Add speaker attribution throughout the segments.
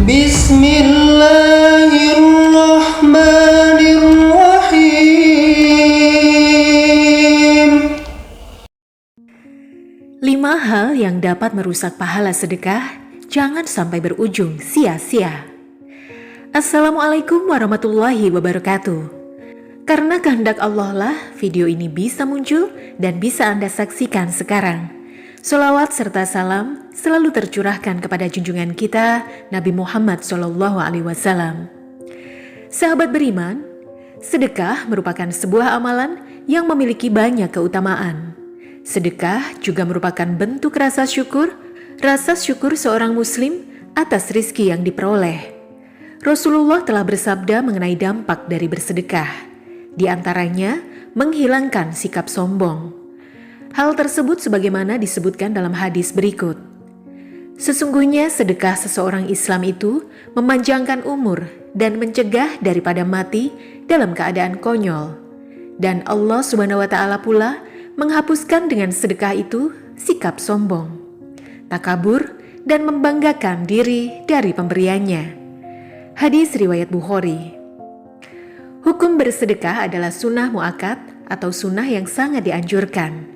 Speaker 1: Bismillahirrahmanirrahim.
Speaker 2: 5 hal yang dapat merusak pahala sedekah, jangan sampai berujung sia-sia. Assalamualaikum warahmatullahi wabarakatuh. Karena kehendak Allah lah video ini bisa muncul dan bisa Anda saksikan sekarang. Sholawat serta salam selalu tercurahkan kepada junjungan kita Nabi Muhammad SAW. Sahabat beriman, sedekah merupakan sebuah amalan yang memiliki banyak keutamaan. Sedekah juga merupakan bentuk rasa syukur seorang muslim atas rizki yang diperoleh. Rasulullah telah bersabda mengenai dampak dari bersedekah, di antaranya menghilangkan sikap sombong. Hal tersebut sebagaimana disebutkan dalam hadis berikut. Sesungguhnya sedekah seseorang Islam itu memanjangkan umur dan mencegah daripada mati dalam keadaan konyol. Dan Allah SWT pula menghapuskan dengan sedekah itu sikap sombong, takabur, dan membanggakan diri dari pemberiannya. Hadis riwayat Bukhari. Hukum bersedekah adalah sunnah muakkad atau sunnah yang sangat dianjurkan.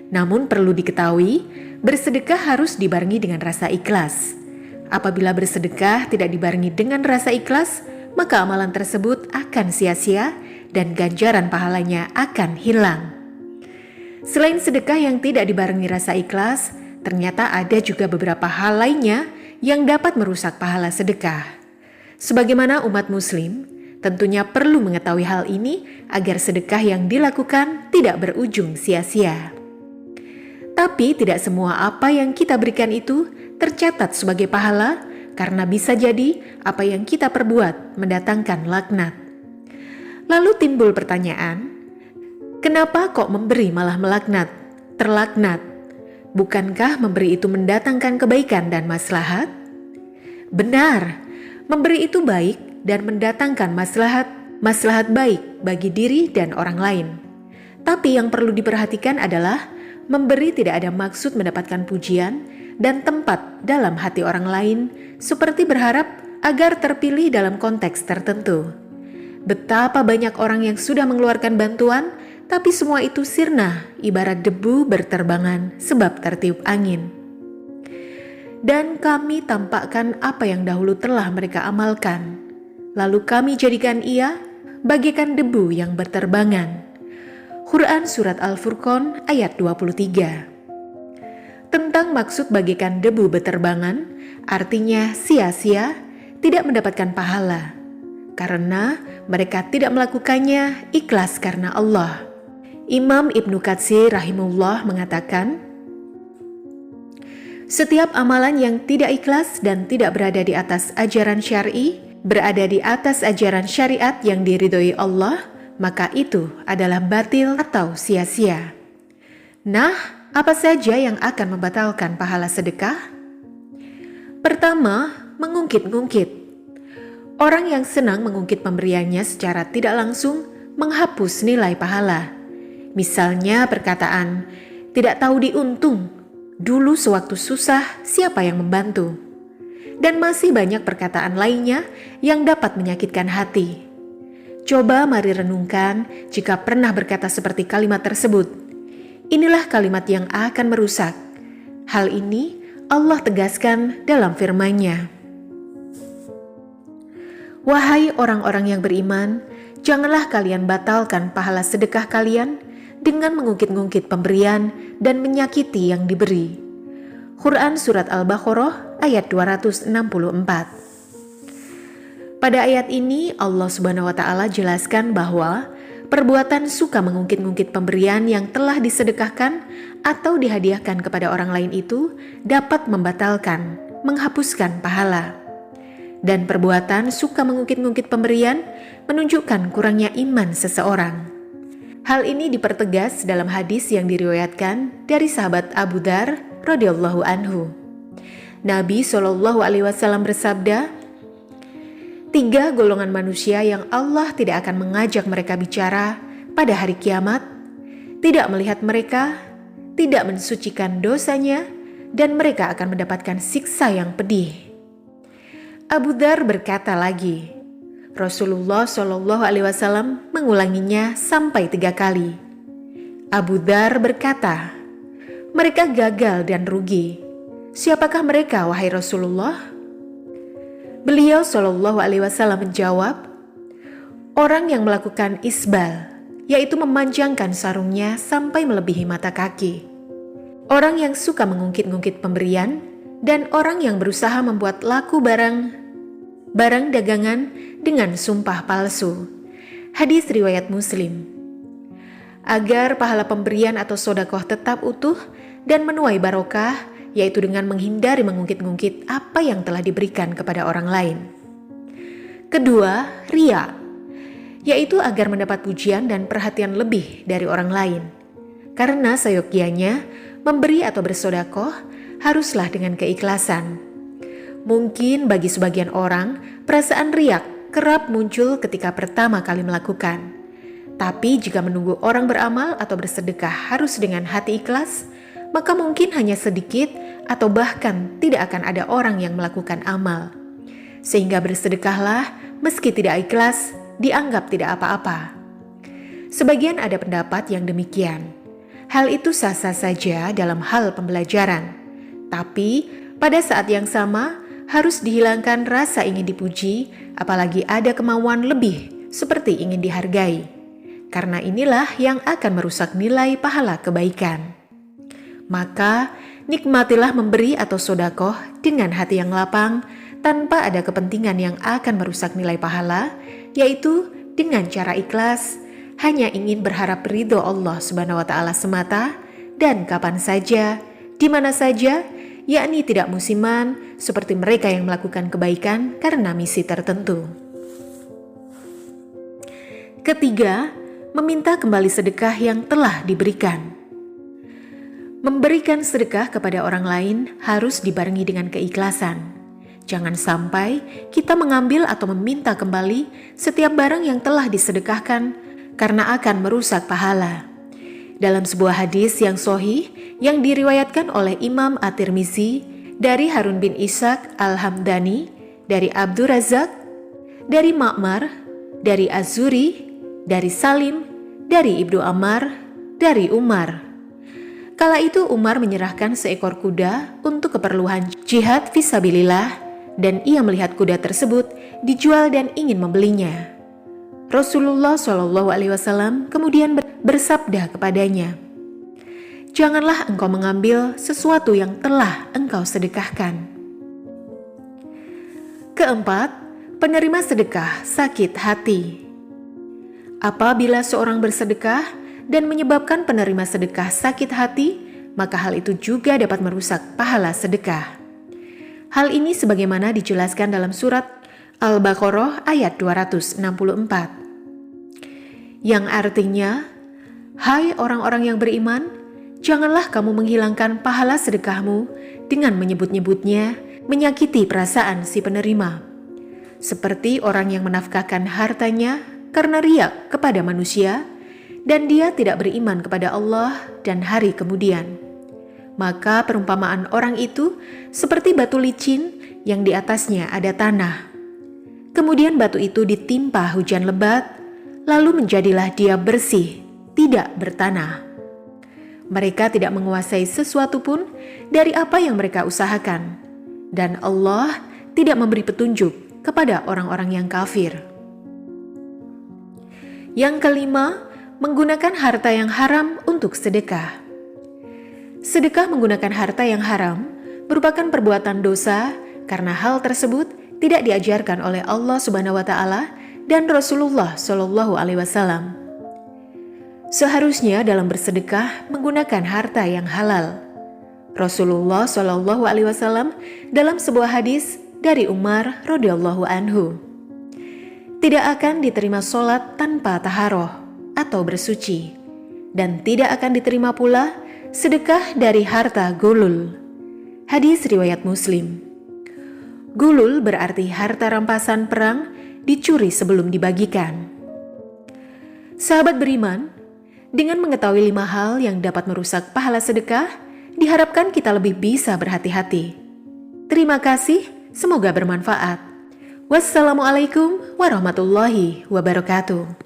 Speaker 2: Namun perlu diketahui, bersedekah harus dibarengi dengan rasa ikhlas. Apabila bersedekah tidak dibarengi dengan rasa ikhlas, maka amalan tersebut akan sia-sia dan ganjaran pahalanya akan hilang. Selain sedekah yang tidak dibarengi rasa ikhlas, ternyata ada juga beberapa hal lainnya yang dapat merusak pahala sedekah. Sebagaimana umat muslim, tentunya perlu mengetahui hal ini agar sedekah yang dilakukan tidak berujung sia-sia. Tapi tidak semua apa yang kita berikan itu tercatat sebagai pahala, karena bisa jadi apa yang kita perbuat mendatangkan laknat. Lalu timbul pertanyaan, kenapa kok memberi malah melaknat, terlaknat? Bukankah memberi itu mendatangkan kebaikan dan maslahat? Benar, memberi itu baik dan mendatangkan maslahat baik bagi diri dan orang lain. Tapi yang perlu diperhatikan adalah memberi tidak ada maksud mendapatkan pujian dan tempat dalam hati orang lain, seperti berharap agar terpilih dalam konteks tertentu. Betapa banyak orang yang sudah mengeluarkan bantuan, tapi semua itu sirna, ibarat debu berterbangan sebab tertiup angin. Dan kami tampakkan apa yang dahulu telah mereka amalkan, lalu kami jadikan ia bagaikan debu yang berterbangan. Quran Surat Al-Furqan ayat 23. Tentang maksud bagaikan debu berterbangan, artinya sia-sia, tidak mendapatkan pahala, karena mereka tidak melakukannya ikhlas karena Allah. Imam Ibnu Katsir rahimahullah mengatakan, setiap amalan yang tidak ikhlas dan tidak berada di atas ajaran syar'i, berada di atas ajaran syariat yang diridhoi Allah, maka itu adalah batil atau sia-sia. Nah, apa saja yang akan membatalkan pahala sedekah? Pertama, mengungkit-ungkit. Orang yang senang mengungkit pemberiannya secara tidak langsung menghapus nilai pahala. Misalnya perkataan, tidak tahu diuntung, dulu sewaktu susah siapa yang membantu. Dan masih banyak perkataan lainnya yang dapat menyakitkan hati. Coba mari renungkan jika pernah berkata seperti kalimat tersebut. Inilah kalimat yang akan merusak. Hal ini Allah tegaskan dalam firman-Nya. Wahai orang-orang yang beriman, janganlah kalian batalkan pahala sedekah kalian dengan mengungkit-ungkit pemberian dan menyakiti yang diberi. Quran Surat Al-Baqarah ayat 264. Pada ayat ini Allah Subhanahu wa taala jelaskan bahwa perbuatan suka mengungkit-ungkit pemberian yang telah disedekahkan atau dihadiahkan kepada orang lain itu dapat membatalkan, menghapuskan pahala. Dan perbuatan suka mengungkit-ungkit pemberian menunjukkan kurangnya iman seseorang. Hal ini dipertegas dalam hadis yang diriwayatkan dari sahabat Abu Dzar radhiyallahu anhu. Nabi SAW bersabda, 3 golongan manusia yang Allah tidak akan mengajak mereka bicara pada hari kiamat, tidak melihat mereka, tidak mensucikan dosanya, dan mereka akan mendapatkan siksa yang pedih. Abu Dzar berkata lagi. Rasulullah Shallallahu Alaihi Wasallam mengulanginya sampai 3 kali. Abu Dzar berkata, mereka gagal dan rugi. Siapakah mereka, wahai Rasulullah? Beliau Shallallahu Alaihi Wasallam menjawab, orang yang melakukan isbal, yaitu memanjangkan sarungnya sampai melebihi mata kaki. Orang yang suka mengungkit-ungkit pemberian, dan orang yang berusaha membuat laku barang dagangan dengan sumpah palsu. Hadis riwayat Muslim. Agar pahala pemberian atau sedekah tetap utuh dan menuai barokah, yaitu dengan menghindari mengungkit-ungkit apa yang telah diberikan kepada orang lain. Kedua, riya, yaitu agar mendapat pujian dan perhatian lebih dari orang lain. Karena seyogyanya memberi atau bersedekah haruslah dengan keikhlasan. Mungkin bagi sebagian orang, perasaan riak kerap muncul ketika pertama kali melakukan. Tapi jika menunggu orang beramal atau bersedekah harus dengan hati ikhlas, maka mungkin hanya sedikit atau bahkan tidak akan ada orang yang melakukan amal. Sehingga bersedekahlah meski tidak ikhlas dianggap tidak apa-apa. Sebagian ada pendapat yang demikian. Hal itu sah-sah saja dalam hal pembelajaran. Tapi pada saat yang sama harus dihilangkan rasa ingin dipuji, apalagi ada kemauan lebih seperti ingin dihargai. Karena inilah yang akan merusak nilai pahala kebaikan. Maka nikmatilah memberi atau sedekah dengan hati yang lapang tanpa ada kepentingan yang akan merusak nilai pahala, yaitu dengan cara ikhlas, hanya ingin berharap ridho Allah Subhanahu wa Ta'ala semata, dan kapan saja, di mana saja, yakni tidak musiman seperti mereka yang melakukan kebaikan karena misi tertentu. Ketiga, meminta kembali sedekah yang telah diberikan. Memberikan sedekah kepada orang lain harus dibarengi dengan keikhlasan. Jangan sampai kita mengambil atau meminta kembali setiap barang yang telah disedekahkan karena akan merusak pahala. Dalam sebuah hadis yang sahih yang diriwayatkan oleh Imam At-Tirmizi dari Harun bin Ishaq Al-Hamdani, dari Abdur Razak, dari Ma'mar, dari Az-Zuri, dari Salim, dari Ibnu Ammar, dari Umar. Kala itu Umar menyerahkan seekor kuda untuk keperluan jihad fisabilillah, dan ia melihat kuda tersebut dijual dan ingin membelinya. Rasulullah Shallallahu Alaihi Wasallam kemudian bersabda kepadanya, janganlah engkau mengambil sesuatu yang telah engkau sedekahkan. Keempat, penerima sedekah sakit hati. Apabila seorang bersedekah dan menyebabkan penerima sedekah sakit hati, maka hal itu juga dapat merusak pahala sedekah. Hal ini sebagaimana dijelaskan dalam surat Al-Baqarah ayat 264. Yang artinya, hai orang-orang yang beriman, janganlah kamu menghilangkan pahala sedekahmu dengan menyebut-nyebutnya, menyakiti perasaan si penerima. Seperti orang yang menafkahkan hartanya karena riak kepada manusia, dan dia tidak beriman kepada Allah dan hari kemudian. Maka perumpamaan orang itu seperti batu licin yang di atasnya ada tanah. Kemudian batu itu ditimpa hujan lebat, lalu menjadilah dia bersih, tidak bertanah. Mereka tidak menguasai sesuatu pun dari apa yang mereka usahakan, dan Allah tidak memberi petunjuk kepada orang-orang yang kafir. Yang kelima, menggunakan harta yang haram untuk sedekah. Sedekah menggunakan harta yang haram merupakan perbuatan dosa karena hal tersebut tidak diajarkan oleh Allah Subhanahu wa Ta'ala dan Rasulullah Shallallahu Alaihi Wasallam. Seharusnya dalam bersedekah menggunakan harta yang halal. Rasulullah Shallallahu Alaihi Wasallam dalam sebuah hadis dari Umar radhiyallahu anhu, tidak akan diterima sholat tanpa taharoh atau bersuci, dan tidak akan diterima pula sedekah dari harta gulul. Hadis riwayat Muslim. Gulul berarti harta rampasan perang dicuri sebelum dibagikan. Sahabat beriman, dengan mengetahui 5 hal yang dapat merusak pahala sedekah, diharapkan kita lebih bisa berhati-hati. Terima kasih, semoga bermanfaat. Wassalamualaikum warahmatullahi wabarakatuh.